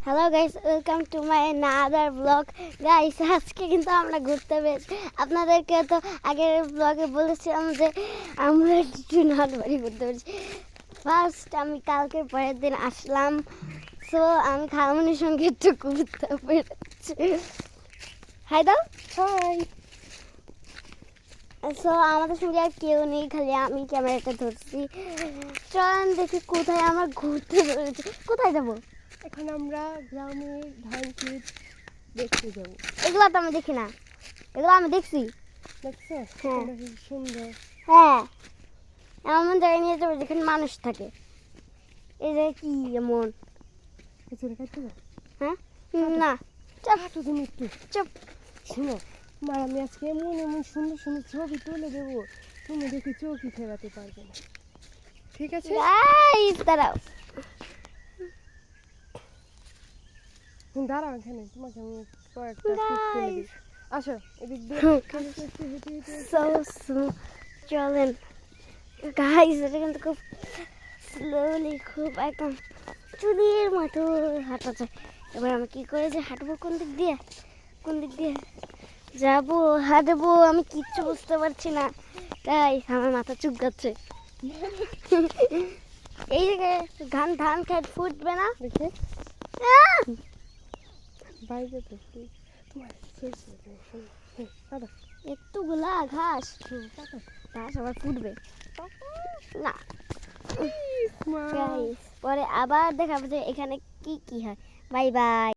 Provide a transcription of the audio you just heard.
Hello guys, welcome to my another blog. Guys, আজকে কিন্তু আমরা ঘুরতে পেরেছি। আপনাদেরকে তো আগের ব্লগে বলেছিলাম যে আমরা জুনার বাড়ি ঘুরতে পেরেছি। ফার্স্ট আমি কালকে পরের দিন আসলাম, সো আমি খালামনির সঙ্গে একটু ঘুরতে পেরেছি। হাই দাও, হাই। সো আমাদের সঙ্গে আর কেউ নেই, খালি আমি ক্যামেরাটা ধরছি। চলেন দেখি কোথায় আমরা ঘুরতে পেরেছি। কোথায় যাবো এখন? আমরা গ্রামের ধান ক্ষেত দেখতে যাব। এগুলো তো আমি দেখি না, এগুলো আমি দেখছি। দেখছো? হ্যাঁ। খুব সুন্দর। হ্যাঁ, এমন জায়গায় নিয়ে যাবো যেখানে মানুষ থাকে। এই যে কি এমন? কিছু কাটতে যাও? হ্যাঁ না, চুপ কাটো তুমি একটু। চুপ। শোনো, মা আমি আজকে এমন এমন সুন্দর সুন্দর ছবি তুলে দেবো, তুমি দেখে চোখই ফেরাতে পারবে না। ঠিক আছে? গাইস দাঁড়াও। দাঁড়াও এখানে, তোমাকে আমি কয়েকটা ক্লিপ তুলে দিই। আসো এদিক দিয়ে আস্তে আস্তে হেঁটে হেঁটে চলেন গাইস, এটা কিন্তু খুব স্লোলি, খুব একদম চুরির মতো হাঁটা যায়। এবার আমি কি করে যে হাঁটবো, কোন দিক দিয়ে যাবো, হাঁটবো, আমি কিচ্ছু বুঝতে পারছি না। তাই আমার মাথা চুলকাচ্ছে। এই জায়গায় ধান খেত ফুটবে না দেখে আহ! বাইরে তো তোমার দাদা একটুগুলা ঘাস ঘাস আবার ফুটবে না। Guys, পরে আবার দেখাবো যে এখানে কি কি হয়। Bye bye.